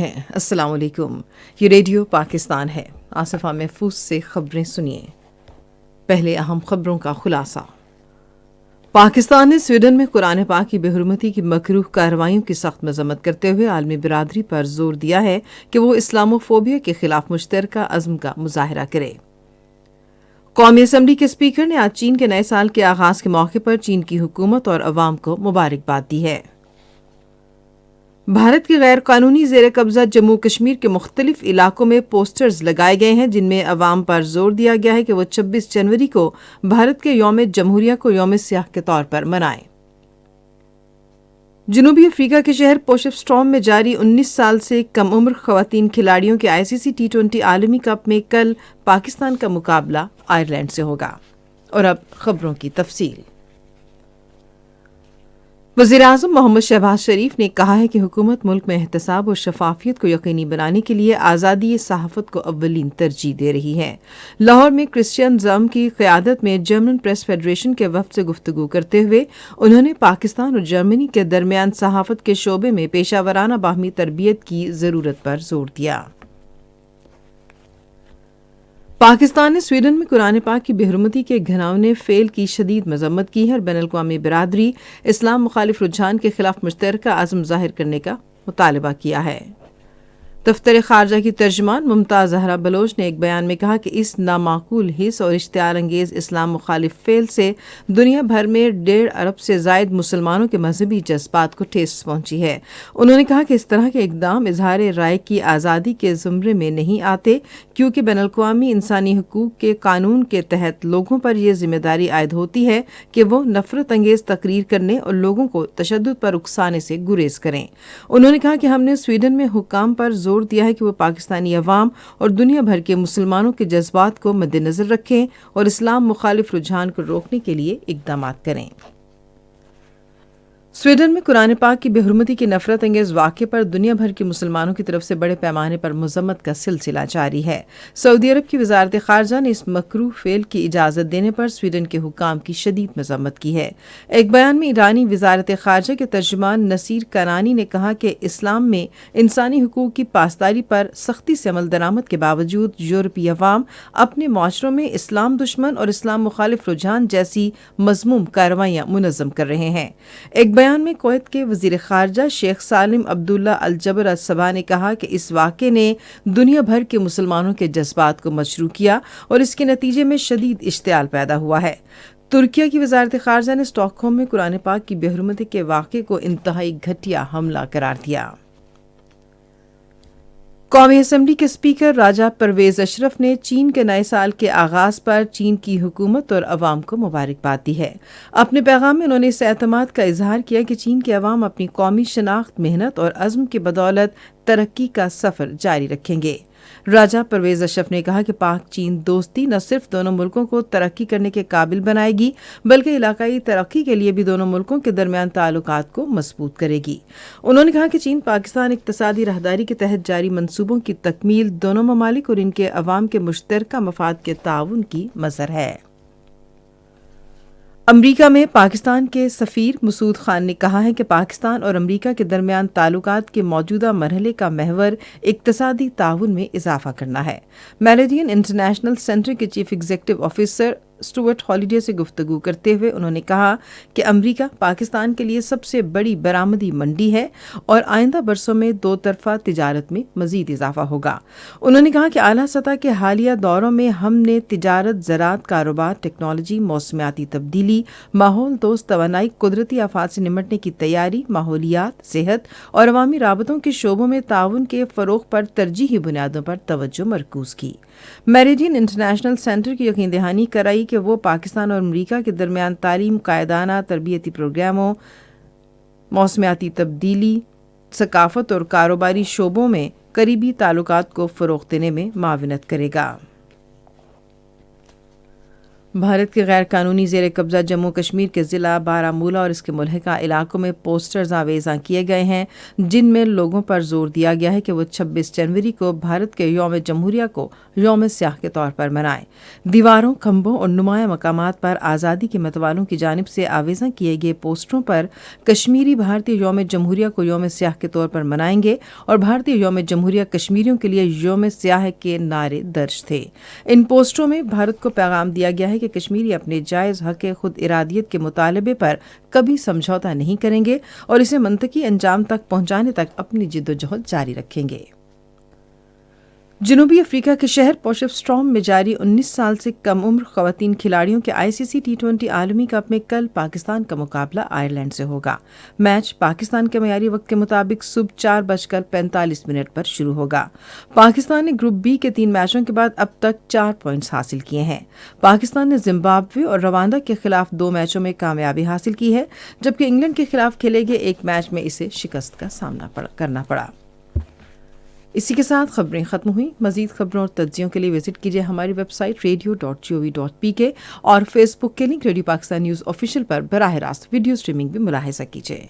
ہیں۔ السلام علیکم، یہ ریڈیو پاکستان ہے۔ آصفہ محفوظ سے خبریں سنیے۔ پہلے اہم خبروں کا خلاصہ۔ پاکستان نے سویڈن میں قرآن پاک کی بے حرمتی کی مکروہ کارروائیوں کی سخت مذمت کرتے ہوئے عالمی برادری پر زور دیا ہے کہ وہ اسلاموفوبیا کے خلاف مشترکہ عزم کا مظاہرہ کرے۔ قومی اسمبلی کے اسپیکر نے آج چین کے نئے سال کے آغاز کے موقع پر چین کی حکومت اور عوام کو مبارکباد دی ہے۔ بھارت کے غیر قانونی زیر قبضہ جموں کشمیر کے مختلف علاقوں میں پوسٹرز لگائے گئے ہیں جن میں عوام پر زور دیا گیا ہے کہ وہ 26 جنوری کو بھارت کے یوم جمہوریہ کو یوم سیاہ کے طور پر منائیں۔ جنوبی افریقہ کے شہر پوٹفسٹروم میں جاری 19 سال سے کم عمر خواتین کھلاڑیوں کے ICC T20 عالمی کپ میں کل پاکستان کا مقابلہ آئرلینڈ سے ہوگا۔ اور اب خبروں کی تفصیل۔ وزیراعظم محمد شہباز شریف نے کہا ہے کہ حکومت ملک میں احتساب اور شفافیت کو یقینی بنانے کے لیے آزادی صحافت کو اولین ترجیح دے رہی ہے۔ لاہور میں کرسچین زم کی قیادت میں جرمن پریس فیڈریشن کے وفد سے گفتگو کرتے ہوئے انہوں نے پاکستان اور جرمنی کے درمیان صحافت کے شعبے میں پیشہ ورانہ باہمی تربیت کی ضرورت پر زور دیا۔ پاکستان نے سویڈن میں قرآن پاک کی بے حرمتی کے گھناؤنے فعل کی شدید مذمت کی ہے اور بین الاقوامی برادری اسلام مخالف رجحان کے خلاف مشترکہ عزم ظاہر کرنے کا مطالبہ کیا ہے۔ دفتر خارجہ کی ترجمان ممتاز زہرا بلوچ نے ایک بیان میں کہا کہ اس نامعقول حس اور اشتعال انگیز اسلام مخالف فعل سے دنیا بھر میں 1.5 ارب سے زائد مسلمانوں کے مذہبی جذبات کو ٹھیس پہنچی ہے۔ انہوں نے کہا کہ اس طرح کے اقدام اظہار رائے کی آزادی کے زمرے میں نہیں آتے کیونکہ بین الاقوامی انسانی حقوق کے قانون کے تحت لوگوں پر یہ ذمہ داری عائد ہوتی ہے کہ وہ نفرت انگیز تقریر کرنے اور لوگوں کو تشدد پر اکسانے سے گریز کریں۔ انہوں نے کہا کہ ہم نے سویڈن میں حکام پر زور دیا ہے کہ وہ پاکستانی عوام اور دنیا بھر کے مسلمانوں کے جذبات کو مد نظر رکھیں اور اسلام مخالف رجحان کو روکنے کے لیے اقدامات کریں۔ سویڈن میں قرآن پاک کی بے حرمتی کی نفرت انگیز واقعے پر دنیا بھر کے مسلمانوں کی طرف سے بڑے پیمانے پر مذمت کا سلسلہ جاری ہے۔ سعودی عرب کی وزارت خارجہ نے اس مکروہ فعل کی اجازت دینے پر سویڈن کے حکام کی شدید مذمت کی ہے۔ ایک بیان میں ایرانی وزارت خارجہ کے ترجمان نصیر کنانی نے کہا کہ اسلام میں انسانی حقوق کی پاسداری پر سختی سے عمل درآمد کے باوجود یورپی عوام اپنے معاشروں میں اسلام دشمن اور اسلام مخالف رجحان جیسی مذموم کارروائیاں منظم کر رہے ہیں۔ ایک بیان میں کویت کے وزیر خارجہ شیخ سالم عبداللہ الجبر الصباح نے کہا کہ اس واقعے نے دنیا بھر کے مسلمانوں کے جذبات کو مشروع کیا اور اس کے نتیجے میں شدید اشتعال پیدا ہوا ہے۔ ترکیہ کی وزارت خارجہ نے اسٹاک ہوم میں قرآن پاک کی بے حرمتی کے واقعے کو انتہائی گھٹیا حملہ قرار دیا۔ قومی اسمبلی کے اسپیکر راجہ پرویز اشرف نے چین کے نئے سال کے آغاز پر چین کی حکومت اور عوام کو مبارکباد دی ہے۔ اپنے پیغام میں انہوں نے اس اعتماد کا اظہار کیا کہ چین کے عوام اپنی قومی شناخت، محنت اور عزم کی بدولت ترقی کا سفر جاری رکھیں گے۔ راجہ پرویز اشرف نے کہا کہ پاک چین دوستی نہ صرف دونوں ملکوں کو ترقی کرنے کے قابل بنائے گی بلکہ علاقائی ترقی کے لیے بھی دونوں ملکوں کے درمیان تعلقات کو مضبوط کرے گی۔ انہوں نے کہا کہ چین پاکستان اقتصادی راہداری کے تحت جاری منصوبوں کی تکمیل دونوں ممالک اور ان کے عوام کے مشترکہ مفاد کے تعاون کی مظہر ہے۔ امریکہ میں پاکستان کے سفیر مسعود خان نے کہا ہے کہ پاکستان اور امریکہ کے درمیان تعلقات کے موجودہ مرحلے کا محور اقتصادی تعاون میں اضافہ کرنا ہے۔ میریڈین انٹرنیشنل سینٹر کے chief executive officer Stuart holiday سے گفتگو کرتے ہوئے انہوں نے کہا کہ امریکہ پاکستان کے لیے سب سے بڑی برآمدی منڈی ہے اور آئندہ برسوں میں دو طرفہ تجارت میں مزید اضافہ ہوگا۔ انہوں نے کہا کہ اعلیٰ سطح کے حالیہ دوروں میں ہم نے تجارت، زراعت، کاروبار، ٹیکنالوجی، موسمیاتی تبدیلی، ماحول دوست توانائی، قدرتی آفات سے نمٹنے کی تیاری، ماحولیات، صحت اور عوامی رابطوں کے شعبوں میں تعاون کے فروغ پر ترجیحی بنیادوں پر توجہ مرکوز کی۔ میریڈین انٹرنیشنل سینٹر کی یقین دہانی کرائی کہ وہ پاکستان اور امریکہ کے درمیان تعلیم، قائدانہ تربیتی پروگراموں، موسمیاتی تبدیلی، ثقافت اور کاروباری شعبوں میں قریبی تعلقات کو فروغ دینے میں معاونت کرے گا۔ بھارت کے غیر قانونی زیر قبضہ جموں کشمیر کے ضلع بارامولہ اور اس کے ملحقہ علاقوں میں پوسٹرز آویزاں کیے گئے ہیں جن میں لوگوں پر زور دیا گیا ہے کہ وہ 26 جنوری کو بھارت کے یوم جمہوریہ کو یوم سیاہ کے طور پر منائیں۔ دیواروں، کھمبوں اور نمایاں مقامات پر آزادی کے متوالوں کی جانب سے آویزاں کیے گئے پوسٹروں پر کشمیری بھارتی یوم جمہوریہ کو یوم سیاہ کے طور پر منائیں گے اور بھارتی یوم جمہوریہ کشمیریوں کے لیے یوم سیاہ کے نعرے درج تھے۔ ان پوسٹروں میں بھارت کو پیغام دیا گیا ہے کہ کشمیری اپنے جائز حق خود ارادیت کے مطالبے پر کبھی سمجھوتہ نہیں کریں گے اور اسے منطقی انجام تک پہنچانے تک اپنی جدوجہد جاری رکھیں گے۔ جنوبی افریقہ کے شہر پوٹسفسٹرام میں جاری 19 سال سے کم عمر خواتین کھلاڑیوں کے ICC T20 عالمی کپ میں کل پاکستان کا مقابلہ آئرلینڈ سے ہوگا۔ میچ پاکستان کے معیاری وقت کے مطابق صبح 4:45 پر شروع ہوگا۔ پاکستان نے گروپ بی کے 3 میچوں کے بعد اب تک 4 پوائنٹس حاصل کیے ہیں۔ پاکستان نے زمبابوے اور روانڈا کے خلاف 2 میچوں میں کامیابی حاصل کی ہے، جبکہ انگلینڈ کے خلاف کھیلے گئے ایک میچ میں اسے شکست کا سامنا کرنا پڑا۔ اسی کے ساتھ خبریں ختم ہوئیں۔ مزید خبروں اور تجزیوں کے لیے وزٹ کیجیے ہماری ویب سائٹ radio.gov.pk اور فیس بک کے link radio Pakistan news official پر براہ راست ویڈیو سٹریمنگ بھی ملاحظہ کیجیے۔